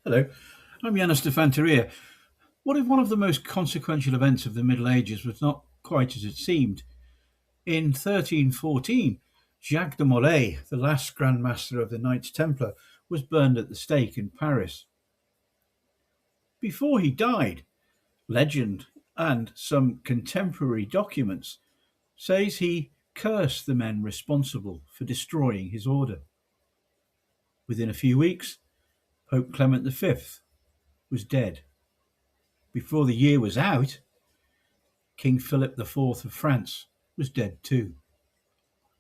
Hello, I'm Di-Fanteria. What if one of the most consequential events of the Middle Ages was not quite as it seemed? In 1314, Jacques de Molay, the last Grand Master of the Knights Templar, was burned at the stake in Paris. Before he died, legend and some contemporary documents says he cursed the men responsible for destroying his order. Within a few weeks, Pope Clement V was dead. Before the year was out, King Philip IV of France was dead too,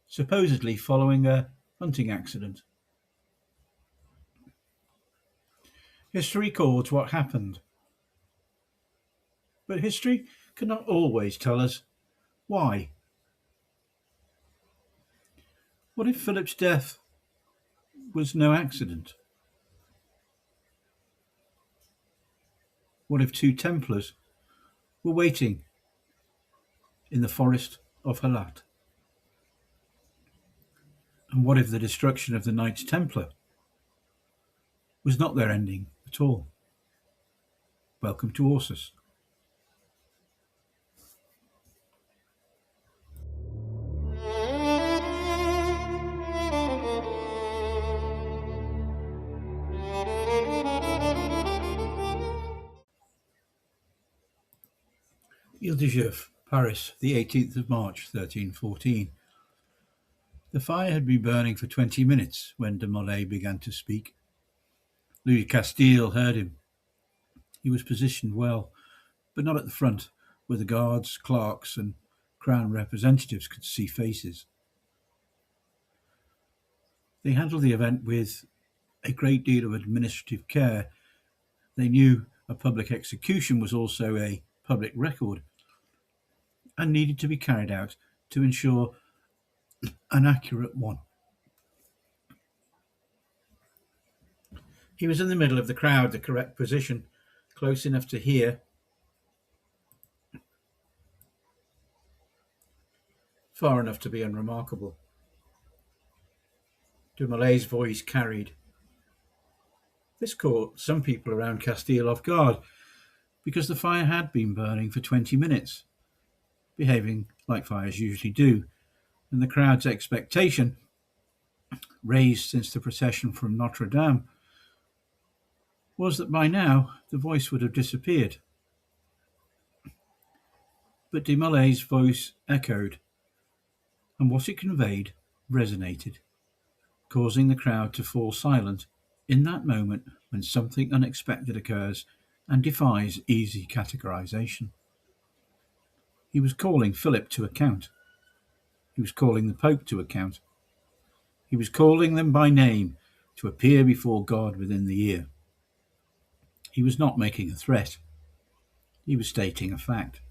supposedly following a hunting accident. History records what happened, but history cannot always tell us why. What if Philip's death was no accident? What if two Templars were waiting in the Forest of Halatte? And what if the destruction of the Knights Templar was not their ending at all? Welcome to ORSUS. Ile de Joux, Paris, the 18th of March, 1314. The fire had been burning for 20 minutes when de Molay began to speak. Louis Castile heard him. He was positioned well, but not at the front, where the guards, clerks, and crown representatives could see faces. They handled the event with a great deal of administrative care. They knew a public execution was also a public record and needed to be carried out to ensure an accurate one. He was in the middle of the crowd, the correct position, close enough to hear, far enough to be unremarkable. De Molay's voice carried. This caught some people around Castile off guard, because the fire had been burning for 20 minutes, behaving like fires usually do, and the crowd's expectation, raised since the procession from Notre Dame, was that by now the voice would have disappeared. But de Molay's voice echoed, and what it conveyed resonated, causing the crowd to fall silent in that moment when something unexpected occurs and defies easy categorization. He was calling Philip to account. He was calling the Pope to account. He was calling them by name to appear before God within the year. He was not making a threat. He was stating a fact.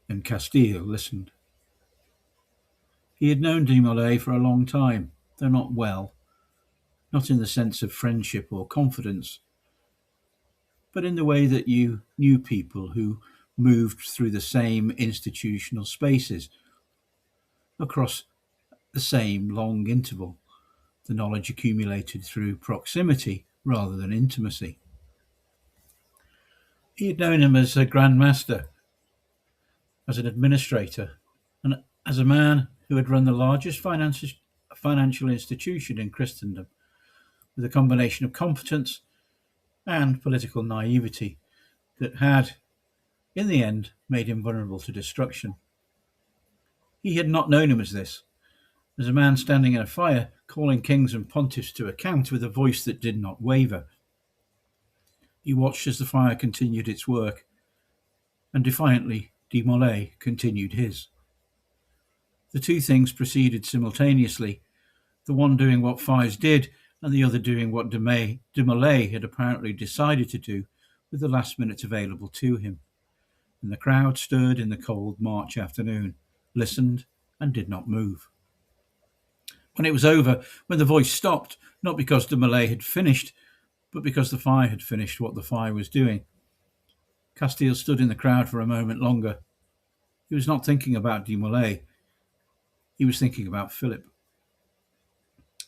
And Castile listened. He had known de Molay for a long time, though not well, not in the sense of friendship or confidence, but in the way that you knew people who moved through the same institutional spaces, across the same long interval, the knowledge accumulated through proximity rather than intimacy. He had known him as a Grand Master, as an administrator, and as a man who had run the largest financial institution in Christendom, with a combination of competence and political naivety that had, in the end, made him vulnerable to destruction. He had not known him as this, as a man standing in a fire, calling kings and pontiffs to account with a voice that did not waver. He watched as the fire continued its work, and defiantly de Molay continued his. The two things proceeded simultaneously, the one doing what fires did, and the other doing what de Molay had apparently decided to do with the last minutes available to him. And the crowd stood in the cold March afternoon, listened, and did not move. When it was over, when the voice stopped, not because de Molay had finished, but because the fire had finished what the fire was doing, Castile stood in the crowd for a moment longer. He was not thinking about de Molay. He was thinking about Philip.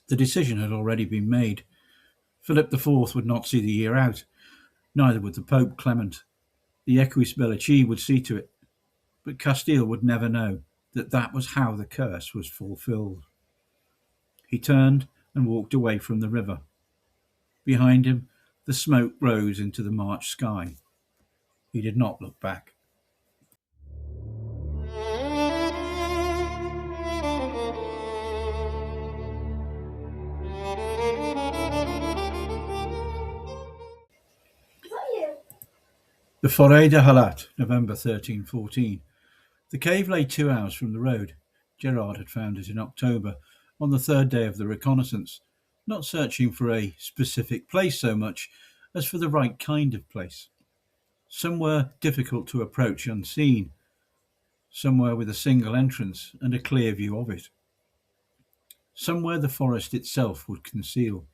The decision had already been made. Philip IV would not see the year out, neither would the Pope Clement. The Equus Bellici would see to it, but Castile would never know that that was how the curse was fulfilled. He turned and walked away from the river. Behind him, the smoke rose into the March sky. He did not look back. The Forest of Halatte, November 1314. The cave lay 2 hours from the road. Gerard had found it in October, on the third day of the reconnaissance, not searching for a specific place so much as for the right kind of place. Somewhere difficult to approach unseen, somewhere with a single entrance and a clear view of it. Somewhere the forest itself would conceal.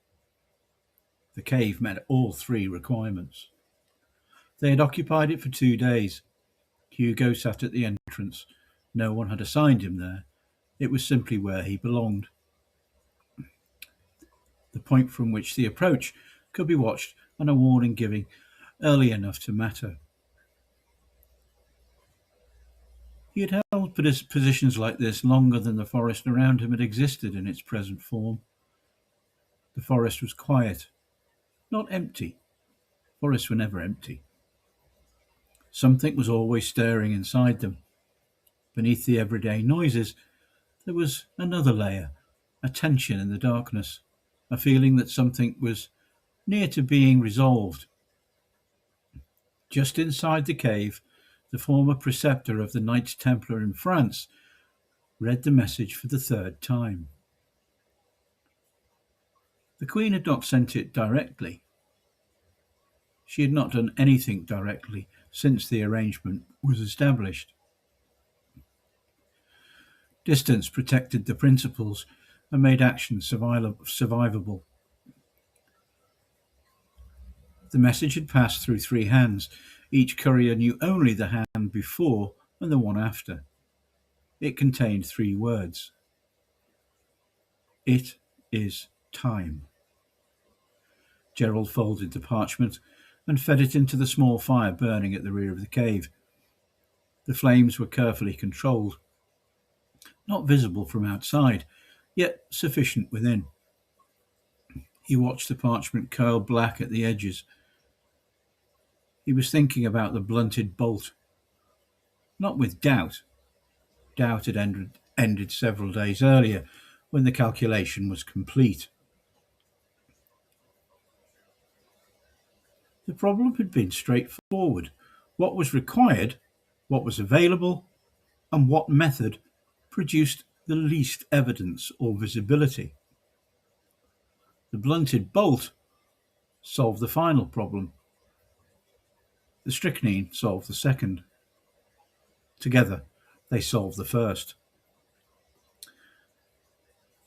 The cave met all three requirements. They had occupied it for 2 days. Hugo sat at the entrance. No one had assigned him there. It was simply where he belonged. The point from which the approach could be watched and a warning given early enough to matter. He had held positions like this longer than the forest around him had existed in its present form. The forest was quiet, not empty. Forests were never empty. Something was always stirring inside them. Beneath the everyday noises, there was another layer, a tension in the darkness, a feeling that something was near to being resolved. Just inside the cave, the former preceptor of the Knights Templar in France read the message for the third time. The Queen had not sent it directly. She had not done anything directly since the arrangement was established. Distance protected the principles and made action survivable. The message had passed through 3 hands. Each courier knew only the hand before and the one after. It contained 3 words. It is time. Gerald folded the parchment and fed it into the small fire burning at the rear of the cave. The flames were carefully controlled, not visible from outside, yet sufficient within. He watched the parchment curl black at the edges. He was thinking about the blunted bolt. Not with doubt. Doubt had ended several days earlier, when the calculation was complete. The problem had been straightforward. What was required, what was available, and what method produced the least evidence or visibility. The blunted bolt solved the final problem. The strychnine solved the second. Together, they solved the first.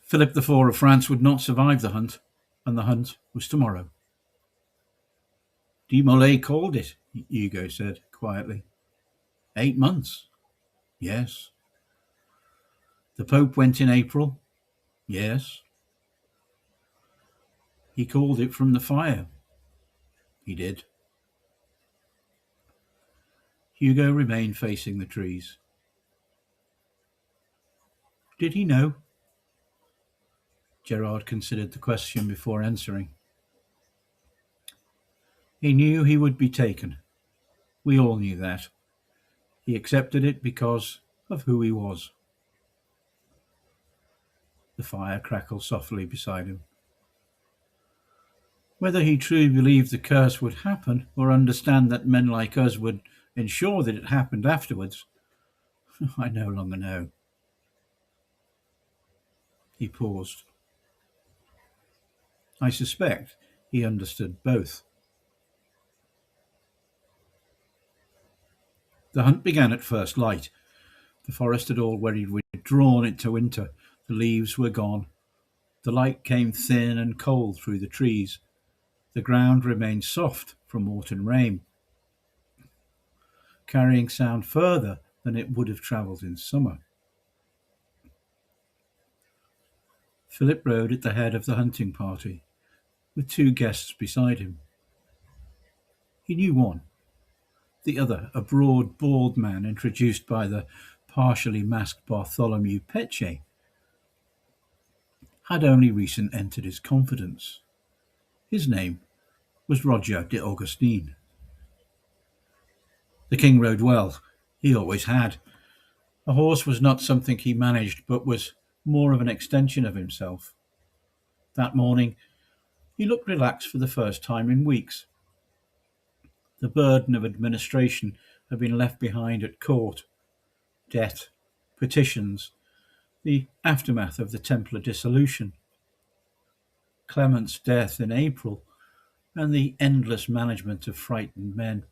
Philip IV of France would not survive the hunt, and the hunt was tomorrow. De Molay called it, Hugo said quietly. 8 months. Yes. The Pope went in April. Yes. He called it from the fire. He did. Hugo remained facing the trees. Did he know? Gerard considered the question before answering. He knew he would be taken. We all knew that. He accepted it because of who he was. The fire crackled softly beside him. Whether he truly believed the curse would happen or understand that men like us would ensure that it happened afterwards, I no longer know. He paused. I suspect he understood both. The hunt began at first light. The forest had already withdrawn into winter. The leaves were gone. The light came thin and cold through the trees. The ground remained soft from autumn rain, carrying sound further than it would have travelled in summer. Philip rode at the head of the hunting party. with two guests beside him. He knew one, the other, a broad, bald man introduced by the partially masked Bartholomew Peche, had only recently entered his confidence. His name was Roger de Augustine. The king rode well. He always had. A horse was not something he managed, but was more of an extension of himself. That morning he looked relaxed for the first time in weeks. The burden of administration had been left behind at court. Debt, petitions, the aftermath of the Templar dissolution, Clement's death in April, and the endless management of frightened men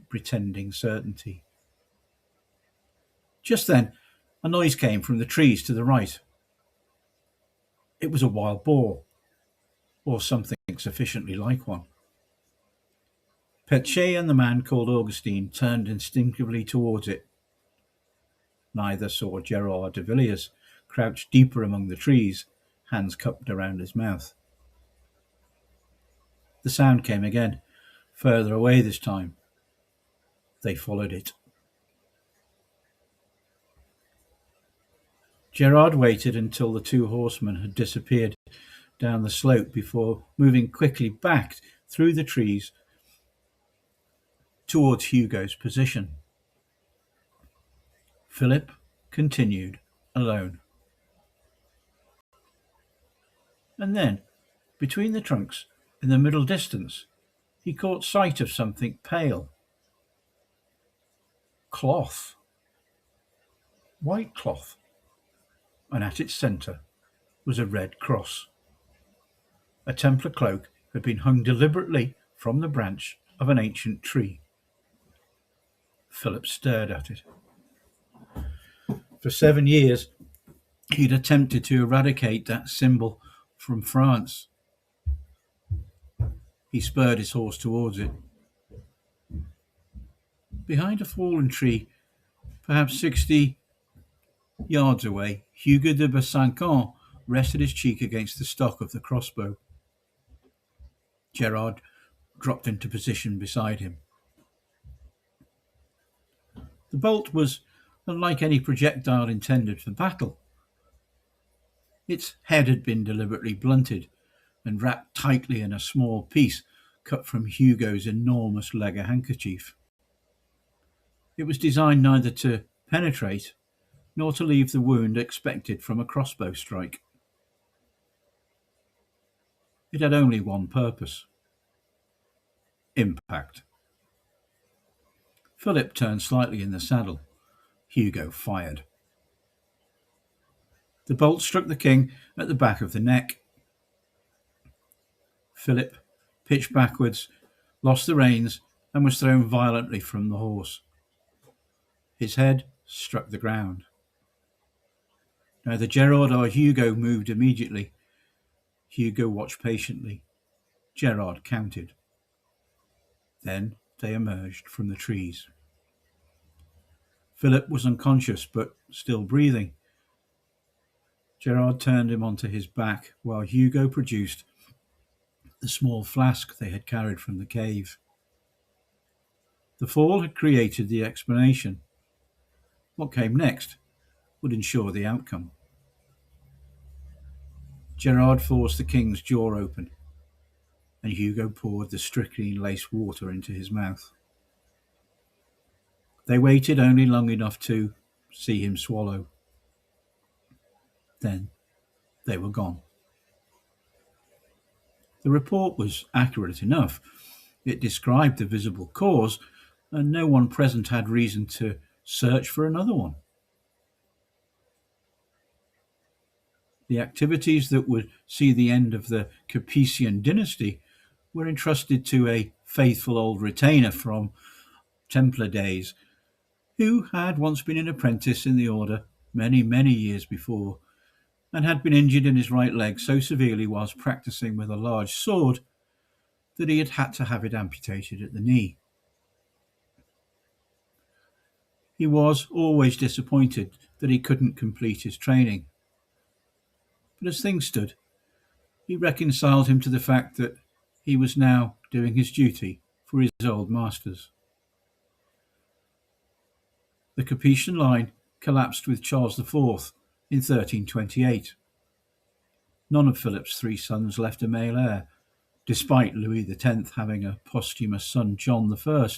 pretending certainty. Just then, a noise came from the trees to the right. It was a wild boar, or something sufficiently like one. Petche and the man called Augustine turned instinctively towards it. Neither saw Gerard de Villiers, crouched deeper among the trees, hands cupped around his mouth. The sound came again, further away this time. They followed it. Gerard waited until the two horsemen had disappeared down the slope before moving quickly back through the trees towards Hugo's position. Philip continued alone. And then, between the trunks, in the middle distance, he caught sight of something pale. Cloth. White cloth. And at its centre was a red cross. A Templar cloak had been hung deliberately from the branch of an ancient tree. Philip stared at it. For 7 years, he'd attempted to eradicate that symbol from France. He spurred his horse towards it. Behind a fallen tree, perhaps 60 yards away, Hugo de Besançon rested his cheek against the stock of the crossbow. Gerard dropped into position beside him. The bolt was unlike any projectile intended for battle. Its head had been deliberately blunted and wrapped tightly in a small piece cut from Hugo's enormous leather handkerchief. It was designed neither to penetrate nor to leave the wound expected from a crossbow strike. It had only one purpose: impact. Philip turned slightly in the saddle. Hugo fired. The bolt struck the king at the back of the neck. Philip pitched backwards, lost the reins, and was thrown violently from the horse. His head struck the ground. Neither Gerard or Hugo moved immediately. Hugo watched patiently. Gerard counted. Then they emerged from the trees. Philip was unconscious, but still breathing. Gerard turned him onto his back, while Hugo produced the small flask they had carried from the cave. The fall had created the explanation. What came next would ensure the outcome. Gerard forced the king's jaw open, and Hugo poured the strychnine-laced water into his mouth. They waited only long enough to see him swallow. Then they were gone. The report was accurate enough. It described the visible cause, and no one present had reason to search for another one. The activities that would see the end of the Capetian dynasty were entrusted to a faithful old retainer from Templar days, who had once been an apprentice in the order many, many years before, and had been injured in his right leg so severely whilst practising with a large sword that he had had to have it amputated at the knee. He was always disappointed that he couldn't complete his training. But as things stood, He reconciled him to the fact that he was now doing his duty for his old masters. The Capetian line collapsed with Charles IV in 1328. None of Philip's three sons left a male heir, despite Louis X having a posthumous son, John I,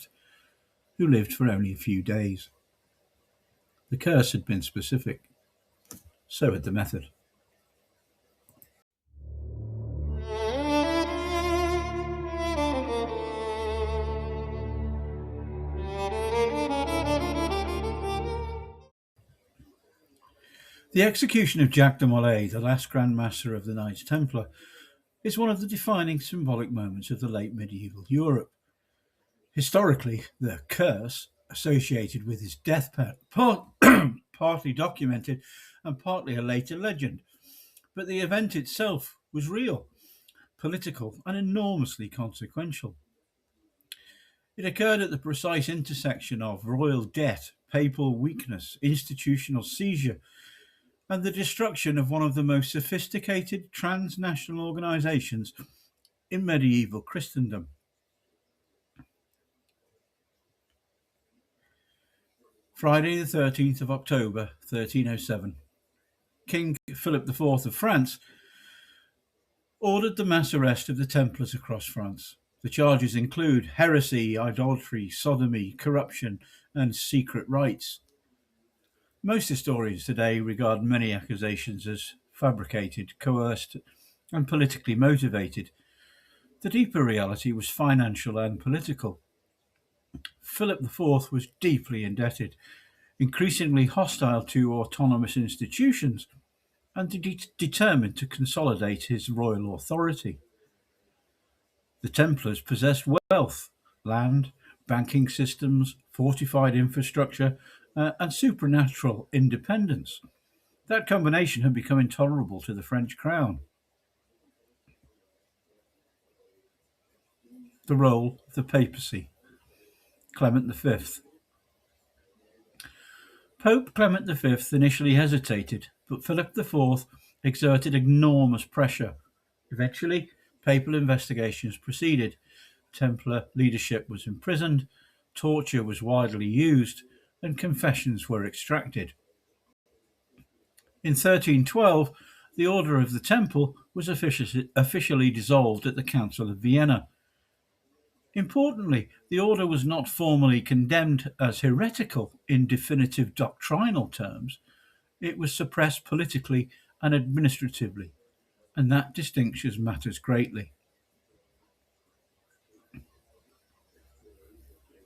who lived for only a few days. The curse had been specific. So had the method. The execution of Jacques de Molay, the last Grand Master of the Knights Templar, is one of the defining symbolic moments of the late medieval Europe. Historically, the curse associated with his death partly documented and partly a later legend, but the event itself was real, political, and enormously consequential. It occurred at the precise intersection of royal debt, papal weakness, institutional seizure, and the destruction of one of the most sophisticated transnational organizations in medieval Christendom. Friday the 13th of October 1307, King Philip IV of France ordered the mass arrest of the Templars across France. The charges include heresy, idolatry, sodomy, corruption, and secret rites. Most historians today regard many accusations as fabricated, coerced, and politically motivated. The deeper reality was financial and political. Philip IV was deeply indebted, increasingly hostile to autonomous institutions, and determined to consolidate his royal authority. The Templars possessed wealth, land, banking systems, fortified infrastructure, and supernatural independence. That combination had become intolerable to the French crown. The role of the papacy. Clement V. Pope Clement V initially hesitated, but Philip IV exerted enormous pressure. Eventually, papal investigations proceeded. Templar leadership was imprisoned, torture was widely used, and confessions were extracted. In 1312, the Order of the Temple was officially dissolved at the Council of Vienna. Importantly, the order was not formally condemned as heretical in definitive doctrinal terms. It was suppressed politically and administratively, and that distinction matters greatly.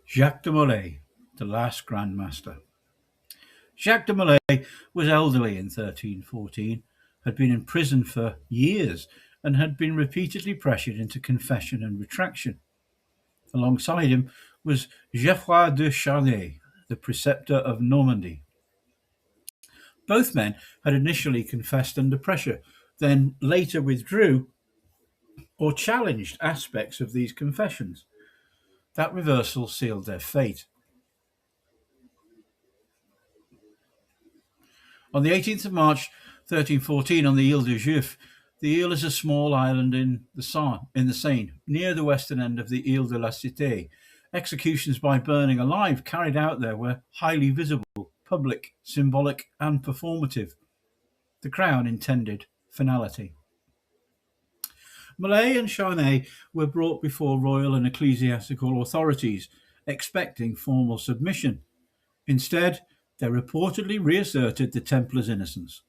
Jacques de Molay, the last Grand Master. Jacques de Molay was elderly in 1314, had been in prison for years, and had been repeatedly pressured into confession and retraction. Alongside him was Geoffroy de Charnay, the preceptor of Normandy. Both men had initially confessed under pressure, then later withdrew or challenged aspects of these confessions. That reversal sealed their fate. On the 18th of March 1314, on the Ile de Juif, the Ile is a small island in the Seine, near the western end of the Ile de la Cité. Executions by burning alive carried out there were highly visible, public, symbolic, and performative. The crown intended finality. Molay and Charnay were brought before royal and ecclesiastical authorities, expecting formal submission. Instead, they reportedly reasserted the Templars' innocence.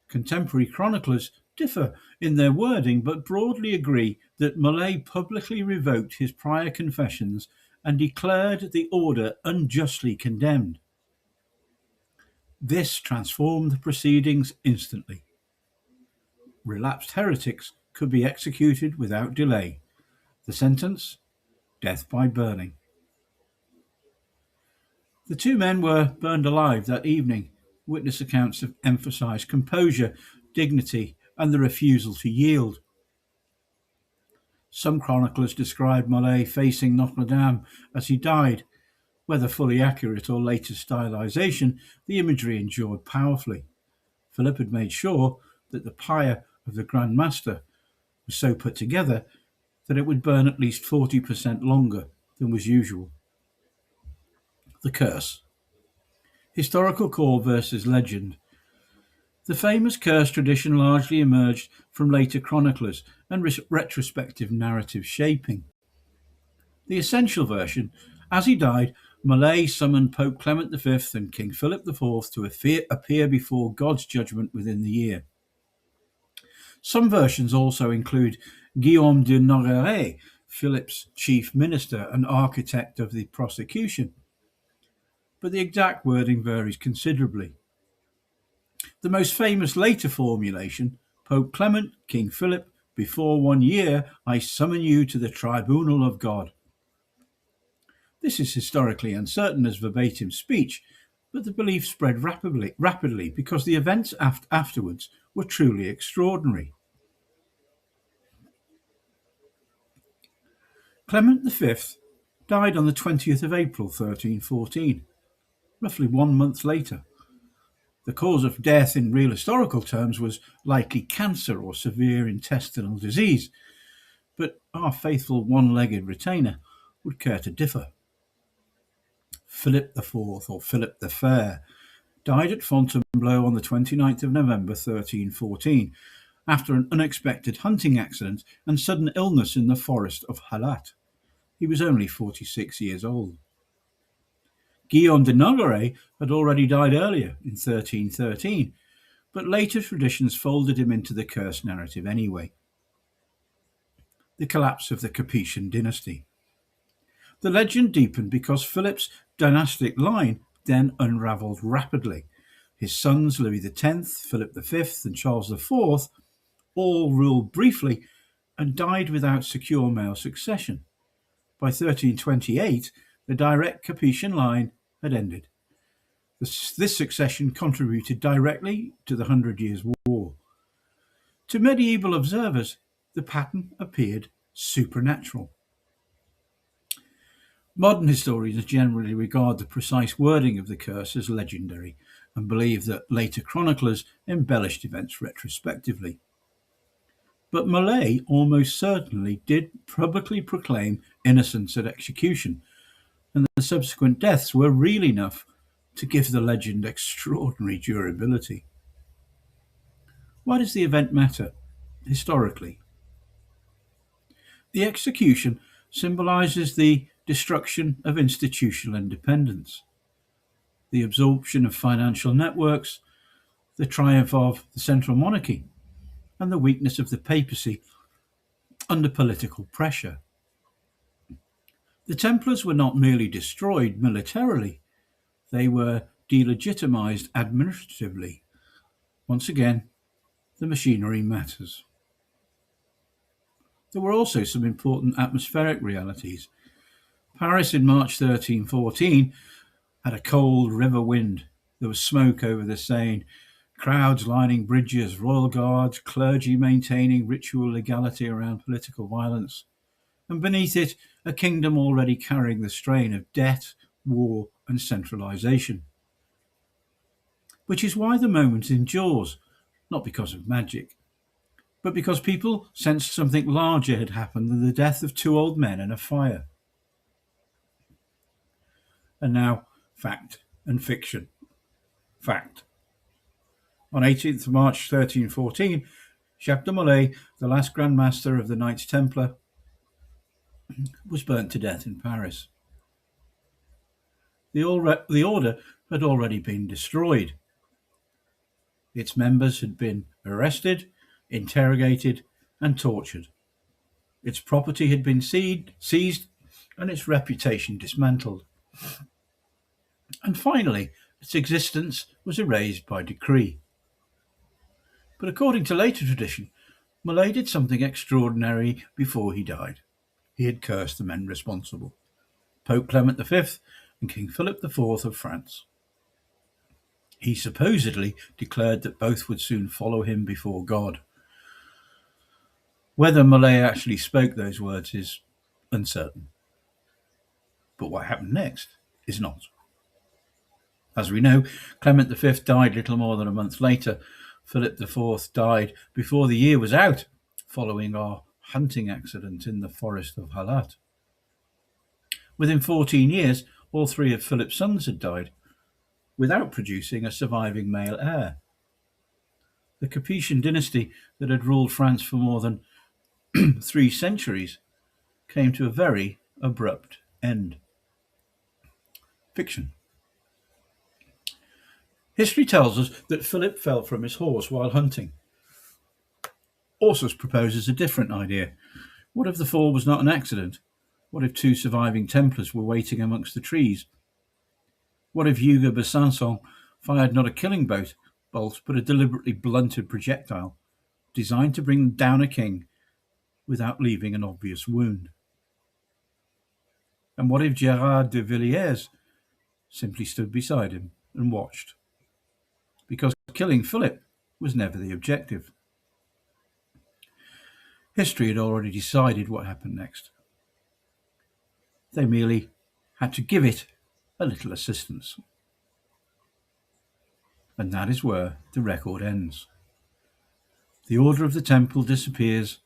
Contemporary chroniclers differ in their wording, but broadly agree that Molay publicly revoked his prior confessions and declared the order unjustly condemned. This transformed the proceedings instantly. Relapsed heretics could be executed without delay. The sentence? Death by burning. The two men were burned alive that evening. Witness accounts have emphasized composure, dignity, and the refusal to yield. Some chroniclers describe Molay facing Notre Dame as he died. Whether fully accurate or later stylization, the imagery endured powerfully. Philip had made sure that the pyre of the Grand Master was so put together that it would burn at least 40% longer than was usual. The curse. Historical core versus legend. The famous curse tradition largely emerged from later chroniclers and retrospective narrative shaping. The essential version: as he died, Malay summoned Pope Clement V and King Philip IV to appear before God's judgment within the year. Some versions also include Guillaume de Nogaret, Philip's chief minister and architect of the prosecution, but the exact wording varies considerably. The most famous later formulation: Pope Clement, King Philip, before 1 year I summon you to the tribunal of God. This is historically uncertain as verbatim speech, but the belief spread rapidly because the events afterwards were truly extraordinary. Clement V died on the 20th of April 1314, roughly 1 month later. The cause of death in real historical terms was likely cancer or severe intestinal disease, but our faithful one-legged retainer would care to differ. Philip IV, or Philip the Fair, died at Fontainebleau on the 29th of November 1314 after an unexpected hunting accident and sudden illness in the Forest of Halatte. He was only 46 years old. Guillaume de Nogaret had already died earlier, in 1313, but later traditions folded him into the curse narrative anyway. The collapse of the Capetian dynasty. The legend deepened because Philip's dynastic line then unravelled rapidly. His sons Louis X, Philip V and Charles IV all ruled briefly and died without secure male succession. By 1328, the direct Capetian line had ended. This succession contributed directly to the 100 Years' War. To medieval observers, the pattern appeared supernatural. Modern historians generally regard the precise wording of the curse as legendary and believe that later chroniclers embellished events retrospectively. But Malay almost certainly did publicly proclaim innocence at execution, and the subsequent deaths were real enough to give the legend extraordinary durability. Why does the event matter historically? The execution symbolises the destruction of institutional independence, the absorption of financial networks, the triumph of the central monarchy, and the weakness of the papacy under political pressure. The Templars were not merely destroyed militarily, they were delegitimised administratively. Once again, the machinery matters. There were also some important atmospheric realities. Paris in March 1314 had a cold river wind. There was smoke over the Seine, crowds lining bridges, royal guards, clergy maintaining ritual legality around political violence, and beneath it, a kingdom already carrying the strain of debt, war, and centralisation. Which is why the moment endures, not because of magic, but because people sensed something larger had happened than the death of two old men in a fire. And now, fact and fiction. Fact. On 18th of March 1314, Jacques de Molay, the last Grand Master of the Knights Templar, was burnt to death in Paris. The order had already been destroyed. Its members had been arrested, interrogated, and tortured. Its property had been seized, and its reputation dismantled. And finally, its existence was erased by decree. But according to later tradition, Molay did something extraordinary before he died. He had cursed the men responsible, Pope Clement V and King Philip IV of France. He supposedly declared that both would soon follow him before God. Whether Molay actually spoke those words is uncertain. But what happened next is not. As we know, Clement V died little more than a month later. Philip IV died before the year was out, following our hunting accident in the Forest of Halatte. Within 14 years, all three of Philip's sons had died, without producing a surviving male heir. The Capetian dynasty that had ruled France for more than 3 centuries came to a very abrupt end. Fiction. History tells us that Philip fell from his horse while hunting. ORSUS proposes a different idea. What if the fall was not an accident? What if 2 surviving Templars were waiting amongst the trees? What if Hugo Besançon fired not a killing bolt, but a deliberately blunted projectile, designed to bring down a king without leaving an obvious wound? And what if Gerard de Villiers simply stood beside him and watched? Because killing Philip was never the objective. History had already decided what happened next. They merely had to give it a little assistance. And that is where the record ends. The Order of the Temple disappears,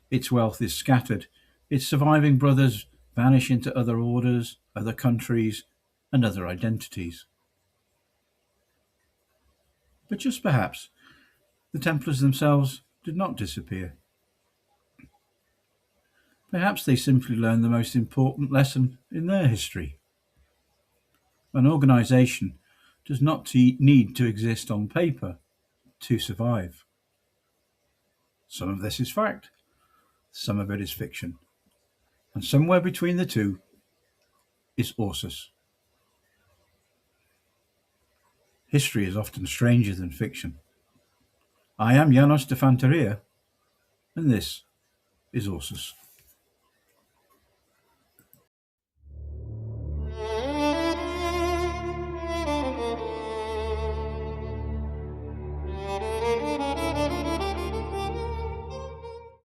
its wealth is scattered, its surviving brothers vanish into other orders, other countries, and other identities. But just perhaps, the Templars themselves did not disappear. Perhaps they simply learned the most important lesson in their history. An organisation does not need to exist on paper to survive. Some of this is fact, some of it is fiction, and somewhere between the two is ORSUS. History is often stranger than fiction. I am Di-Fanteria, and this is ORSUS.